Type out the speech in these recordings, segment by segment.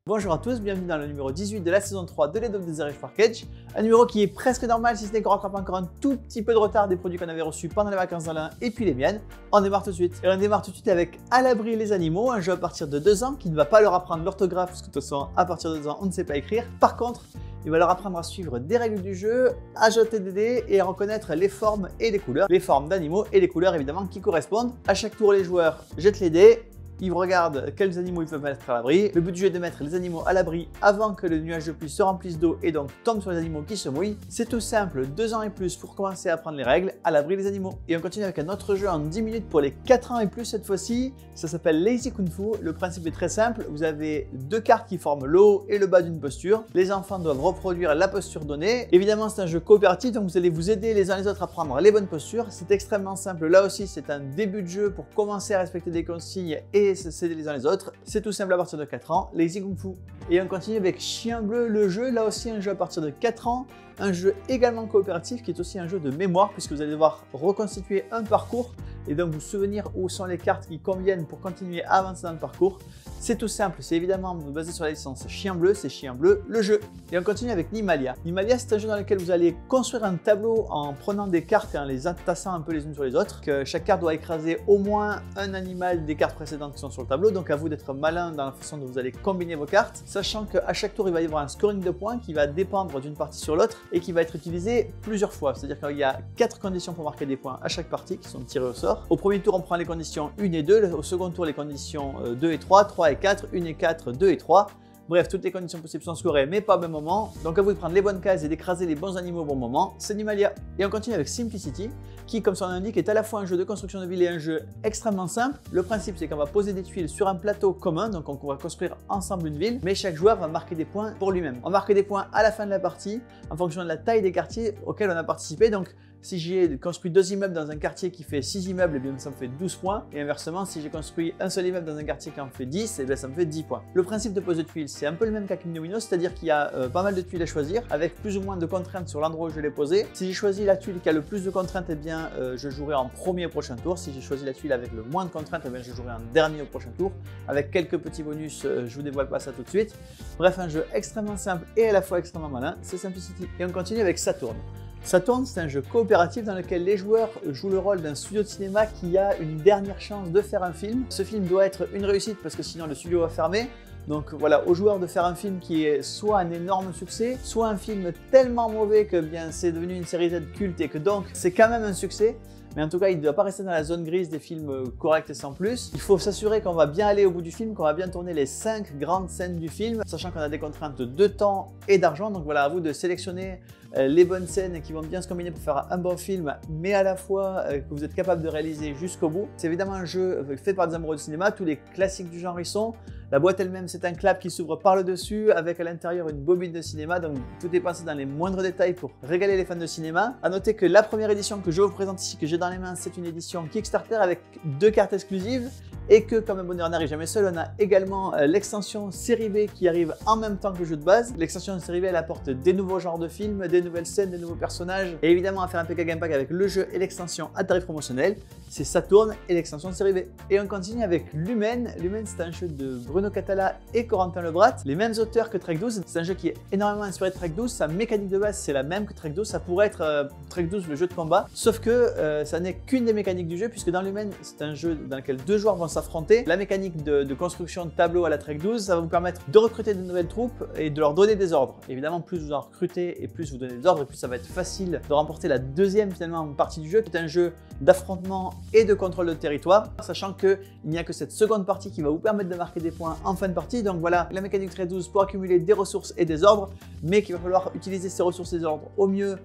Bonjour à tous, bienvenue dans le numéro 18 de la saison 3 de Legend of Zelda Package. Un numéro qui est presque normal si ce n'est qu'on rattrape encore un tout petit peu de retard des produits qu'on avait reçus pendant les vacances d'Alain et puis les miennes. On démarre tout de suite. Et on démarre tout de suite avec À l'abri les animaux, un jeu à partir de 2 ans qui ne va pas leur apprendre l'orthographe parce que de toute façon à partir de 2 ans on ne sait pas écrire. Par contre, il va leur apprendre à suivre des règles du jeu, à jeter des dés et à reconnaître les formes et les couleurs. Les formes d'animaux et les couleurs évidemment qui correspondent. À chaque tour les joueurs jettent les dés. Ils regardent quels animaux ils peuvent mettre à l'abri. Le but du jeu est de mettre les animaux à l'abri avant que le nuage de pluie se remplisse d'eau et donc tombe sur les animaux qui se mouillent. C'est tout simple, 2 ans et plus pour commencer à apprendre les règles, à l'abri les animaux. Et on continue avec un autre jeu en 10 minutes pour les 4 ans et plus cette fois-ci. Ça s'appelle Lazy Kung Fu. Le principe est très simple, vous avez 2 cartes qui forment le haut et le bas d'une posture. Les enfants doivent reproduire la posture donnée. Évidemment c'est un jeu coopératif donc vous allez vous aider les uns les autres à prendre les bonnes postures. C'est extrêmement simple, là aussi c'est un début de jeu pour commencer à respecter des consignes et s'aider les uns les autres. C'est tout simple à partir de 4 ans, Lazy Kung Fu. Et on continue avec Chien Bleu, le jeu, là aussi un jeu à partir de 4 ans, un jeu également coopératif qui est aussi un jeu de mémoire puisque vous allez devoir reconstituer un parcours et donc vous souvenir où sont les cartes qui conviennent pour continuer à avancer dans le parcours. C'est tout simple, c'est évidemment basé sur la licence Chien Bleu, c'est Chien Bleu le jeu. Et on continue avec Nimalia. Nimalia c'est un jeu dans lequel vous allez construire un tableau en prenant des cartes et en les entassant un peu les unes sur les autres. Que chaque carte doit écraser au moins un animal des cartes précédentes qui sont sur le tableau, donc à vous d'être malin dans la façon dont vous allez combiner vos cartes, sachant qu'à chaque tour il va y avoir un scoring de points qui va dépendre d'une partie sur l'autre et qui va être utilisé plusieurs fois. C'est-à-dire qu'il y a 4 conditions pour marquer des points à chaque partie qui sont tirées au sort. Au premier tour on prend les conditions 1 et 2, au second tour les conditions 2 et 3, 3 et 4, 1 et 4, 2 et 3. Bref, toutes les conditions possibles sont scorées, mais pas au même moment. Donc à vous de prendre les bonnes cases et d'écraser les bons animaux au bon moment. C'est Nimalia. Et on continue avec Simplicity, qui, comme son nom l'indique, est à la fois un jeu de construction de ville et un jeu extrêmement simple. Le principe, c'est qu'on va poser des tuiles sur un plateau commun, donc on va construire ensemble une ville, mais chaque joueur va marquer des points pour lui-même. On marque des points à la fin de la partie, en fonction de la taille des quartiers auxquels on a participé. Donc, si j'ai construit 2 immeubles dans un quartier qui fait 6 immeubles, et bien ça me fait 12 points. Et inversement, si j'ai construit un seul immeuble dans un quartier qui en fait 10, et bien ça me fait 10 points. Le principe de pose de tuiles, c'est un peu le même qu'à Domino, c'est-à-dire qu'il y a pas mal de tuiles à choisir, avec plus ou moins de contraintes sur l'endroit où je l'ai posé. Si j'ai choisi la tuile qui a le plus de contraintes, eh bien je jouerai en premier au prochain tour. Si j'ai choisi la tuile avec le moins de contraintes, eh bien je jouerai en dernier au prochain tour, avec quelques petits bonus, je vous dévoile pas ça tout de suite. Bref, un jeu extrêmement simple et à la fois extrêmement malin, c'est Simplicity. Et on continue avec Saturn. Saturn, c'est un jeu coopératif dans lequel les joueurs jouent le rôle d'un studio de cinéma qui a une dernière chance de faire un film. Ce film doit être une réussite parce que sinon le studio va fermer. Donc voilà, aux joueurs de faire un film qui est soit un énorme succès, soit un film tellement mauvais que bien c'est devenu une série Z culte et que donc c'est quand même un succès. Mais en tout cas, il ne doit pas rester dans la zone grise des films corrects et sans plus. Il faut s'assurer qu'on va bien aller au bout du film, qu'on va bien tourner les 5 grandes scènes du film, sachant qu'on a des contraintes de temps et d'argent. Donc voilà, à vous de sélectionner les bonnes scènes qui vont bien se combiner pour faire un bon film, mais à la fois que vous êtes capable de réaliser jusqu'au bout. C'est évidemment un jeu fait par des amoureux du cinéma, tous les classiques du genre y sont. La boîte elle-même, c'est un clap qui s'ouvre par le dessus avec à l'intérieur une bobine de cinéma, donc tout est pensé dans les moindres détails pour régaler les fans de cinéma. A noter que la première édition que je vous présente ici, que j'ai dans les mains, c'est une édition Kickstarter avec 2 cartes exclusives et que, comme un bonheur n'arrive jamais seul, on a également l'extension série B qui arrive en même temps que le jeu de base. L'extension série B, elle apporte des nouveaux genres de films, des nouvelles scènes, des nouveaux personnages et évidemment à faire un PK Game Pack avec le jeu et l'extension à tarif promotionnel. C'est Saturn et l'extension série B. Et on continue avec Lumen. Lumen, c'est un jeu de Bruno Catala et Corentin Lebrat, les mêmes auteurs que Trek 12. C'est un jeu qui est énormément inspiré de Trek 12. Sa mécanique de base, c'est la même que Trek 12. Ça pourrait être Trek 12, le jeu de combat. Sauf que ça n'est qu'une des mécaniques du jeu, puisque dans Lumen, c'est un jeu dans lequel 2 joueurs vont s'affronter. La mécanique de construction de tableau à la Trek 12, ça va vous permettre de recruter de nouvelles troupes et de leur donner des ordres. Évidemment, plus vous en recrutez et plus vous donnez des ordres, et plus ça va être facile de remporter la deuxième finalement partie du jeu, qui est un jeu d'affrontement et de contrôle de territoire, sachant qu'il n'y a que cette seconde partie qui va vous permettre de marquer des points en fin de partie. Donc voilà, la mécanique Trek 12 pour accumuler des ressources et des ordres, mais qu'il va falloir utiliser ces ressources et des ordres au mieux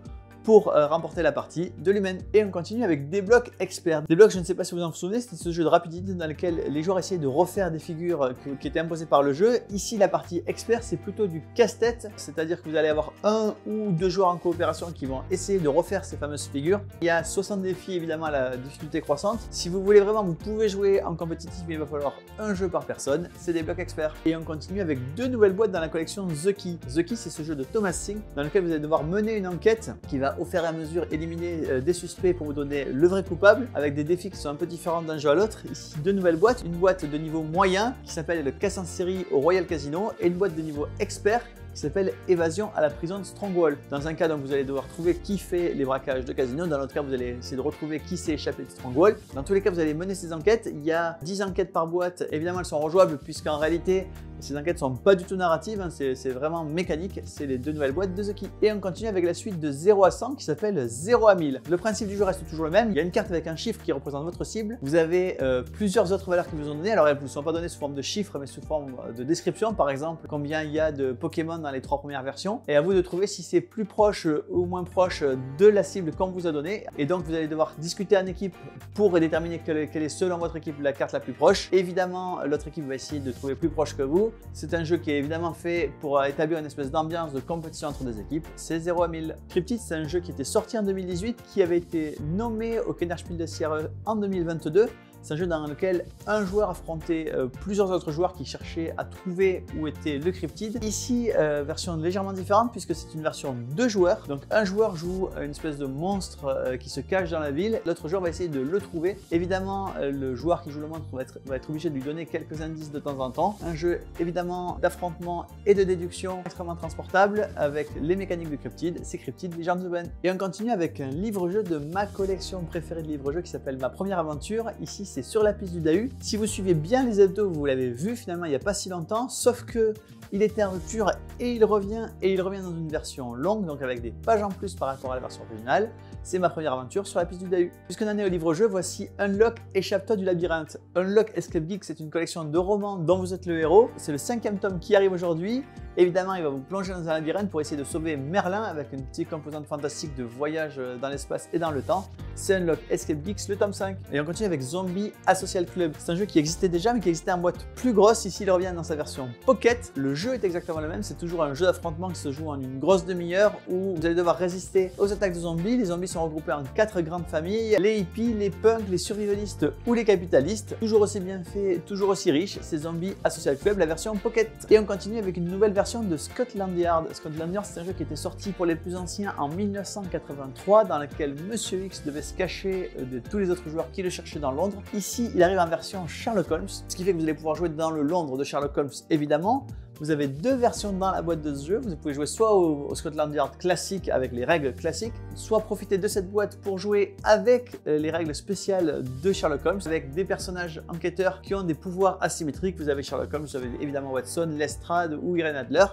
pour remporter la partie de Lumen. Et on continue avec des blocs experts. Des blocs, je ne sais pas si vous en souvenez, c'était ce jeu de rapidité dans lequel les joueurs essayaient de refaire des figures qui étaient imposées par le jeu. Ici, la partie expert, c'est plutôt du casse-tête, c'est-à-dire que vous allez avoir 1 ou 2 joueurs en coopération qui vont essayer de refaire ces fameuses figures. Il y a 60 défis, évidemment, à la difficulté croissante. Si vous voulez vraiment, vous pouvez jouer en compétitif, mais il va falloir un jeu par personne. C'est des blocs experts. Et on continue avec 2 nouvelles boîtes dans la collection The Key. The Key, c'est ce jeu de Thomas Singh dans lequel vous allez devoir mener une enquête qui va va au fur et à mesure éliminer des suspects pour vous donner le vrai coupable, avec des défis qui sont un peu différents d'un jeu à l'autre. Ici, deux nouvelles boîtes, une boîte de niveau moyen qui s'appelle le Casse en série au Royal Casino et une boîte de niveau expert qui s'appelle Évasion à la prison de Stronghold. Dans un cas, donc, vous allez devoir trouver qui fait les braquages de casino. Dans l'autre cas, vous allez essayer de retrouver qui s'est échappé de Stronghold. Dans tous les cas, vous allez mener ces enquêtes. Il y a 10 enquêtes par boîte. Évidemment, elles sont rejouables puisqu'en réalité, ces enquêtes ne sont pas du tout narratives. Hein. C'est vraiment mécanique. C'est les deux nouvelles boîtes de The Key. Et on continue avec la suite de 0 à 100 qui s'appelle 0 à 1000. Le principe du jeu reste toujours le même. Il y a une carte avec un chiffre qui représente votre cible. Vous avez plusieurs autres valeurs qui vous sont données. Alors, elles ne vous sont pas données sous forme de chiffres, mais sous forme de description. Par exemple, combien il y a de Pokémon dans les 3 premières versions. Et à vous de trouver si c'est plus proche ou moins proche de la cible qu'on vous a donnée. Et donc vous allez devoir discuter en équipe pour déterminer quelle est selon votre équipe la carte la plus proche. Évidemment, l'autre équipe va essayer de trouver plus proche que vous. C'est un jeu qui est évidemment fait pour établir une espèce d'ambiance de compétition entre des équipes. C'est 0 à 1000. Cryptid, c'est un jeu qui était sorti en 2018, qui avait été nommé au Kennerspiel des Jahres en 2022. C'est un jeu dans lequel un joueur affrontait plusieurs autres joueurs qui cherchaient à trouver où était le cryptide. Ici, version légèrement différente puisque c'est une version 2 joueurs. Donc un joueur joue une espèce de monstre qui se cache dans la ville. L'autre joueur va essayer de le trouver. Évidemment, le joueur qui joue le monstre va être obligé de lui donner quelques indices de temps en temps. Un jeu évidemment d'affrontement et de déduction extrêmement transportable avec les mécaniques de cryptide. C'est Cryptid Legends of Ben. Et on continue avec un livre-jeu de ma collection préférée de livres-jeux qui s'appelle Ma Première Aventure. Ici, c'est Sur la piste du Dahu. Si vous suivez bien les hebdos, vous l'avez vu finalement il n'y a pas si longtemps, sauf que il était en rupture et il revient dans une version longue, donc avec des pages en plus par rapport à la version originale. C'est Ma Première Aventure sur la piste du Dahu. Puisqu'on en est au livre-jeu, voici Unlock, échappe-toi du labyrinthe. Unlock Escape Geek, c'est une collection de romans dont vous êtes le héros. C'est le 5e tome qui arrive aujourd'hui. Évidemment, il va vous plonger dans un labyrinthe pour essayer de sauver Merlin avec une petite composante fantastique de voyage dans l'espace et dans le temps. C'est Unlock Escape Geeks, le tome 5. Et on continue avec Zombie Asocial Club. C'est un jeu qui existait déjà, mais qui existait en boîte plus grosse. Ici, il revient dans sa version Pocket. Le jeu est exactement le même. C'est toujours un jeu d'affrontement qui se joue en une grosse demi-heure où vous allez devoir résister aux attaques de zombies. Les zombies sont regroupés en 4 grandes familles. Les hippies, les punks, les survivalistes ou les capitalistes. Toujours aussi bien fait, toujours aussi riche. C'est Zombie Asocial Club, la version Pocket. Et on continue avec une nouvelle version de Scotland Yard. Scotland Yard, c'est un jeu qui était sorti pour les plus anciens en 1983, dans lequel Monsieur X devait se cacher de tous les autres joueurs qui le cherchaient dans Londres. Ici, il arrive en version Sherlock Holmes, ce qui fait que vous allez pouvoir jouer dans le Londres de Sherlock Holmes, évidemment. Vous avez deux versions dans la boîte de ce jeu. Vous pouvez jouer soit au Scotland Yard classique avec les règles classiques, soit profiter de cette boîte pour jouer avec les règles spéciales de Sherlock Holmes, avec des personnages enquêteurs qui ont des pouvoirs asymétriques. Vous avez Sherlock Holmes, vous avez évidemment Watson, Lestrade ou Irene Adler.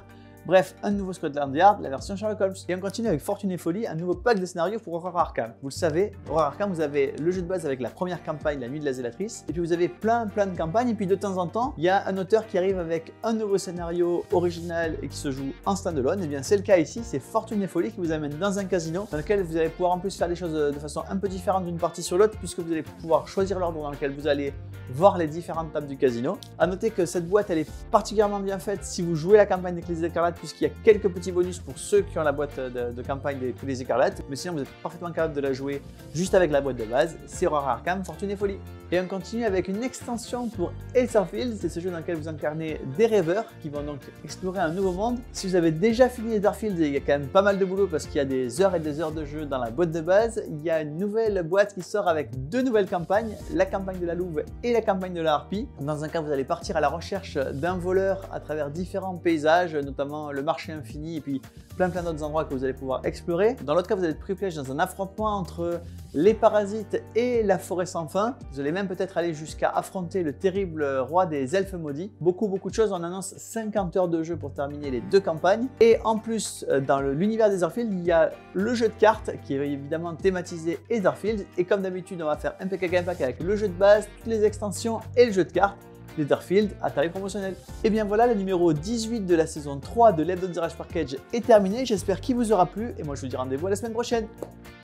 Bref, un nouveau Scotland Yard, la version Sherlock Holmes. Et on continue avec Fortune et Folie, un nouveau pack de scénarios pour Horror Arkham. Vous le savez, Horror Arkham, vous avez le jeu de base avec la première campagne, La Nuit de la Zélatrice, et puis vous avez plein de campagnes, et puis de temps en temps, il y a un auteur qui arrive avec un nouveau scénario original et qui se joue en standalone. Et bien c'est le cas ici, c'est Fortune et Folie qui vous amène dans un casino, dans lequel vous allez pouvoir en plus faire des choses de façon un peu différente d'une partie sur l'autre, puisque vous allez pouvoir choisir l'ordre dans lequel vous allez voir les différentes tables du casino. A noter que cette boîte, elle est particulièrement bien faite si vous jouez la campagne des Clés écarlates, puisqu'il y a quelques petits bonus pour ceux qui ont la boîte de campagne des Clés écarlates, mais sinon vous êtes parfaitement capable de la jouer juste avec la boîte de base. C'est Horror Arkham, Fortune et Folie. Et on continue avec une extension pour Etherfield, c'est ce jeu dans lequel vous incarnez des rêveurs qui vont donc explorer un nouveau monde. Si vous avez déjà fini Etherfield, il y a quand même pas mal de boulot parce qu'il y a des heures et des heures de jeu dans la boîte de base. Il y a une nouvelle boîte qui sort avec deux nouvelles campagnes, la campagne de la louve et la campagne de la harpie. Dans un cas, vous allez partir à la recherche d'un voleur à travers différents paysages, notamment le marché infini et puis plein d'autres endroits que vous allez pouvoir explorer. Dans l'autre cas, vous allez être pris au piège dans un affrontement entre les parasites et la forêt sans fin. Vous allez même peut-être aller jusqu'à affronter le terrible roi des elfes maudits. Beaucoup de choses. On annonce 50 heures de jeu pour terminer les deux campagnes. Et en plus, dans l'univers d'Etherfield, il y a le jeu de cartes qui est évidemment thématisé Etherfield. Et comme d'habitude, on va faire un PK Game Pack avec le jeu de base, toutes les extensions et le jeu de cartes. Etherfield à tarif promotionnel. Et bien voilà, le numéro 18 de la saison 3 de l'Hebdo de The Rage Package est terminé. J'espère qu'il vous aura plu et moi je vous dis rendez-vous à la semaine prochaine.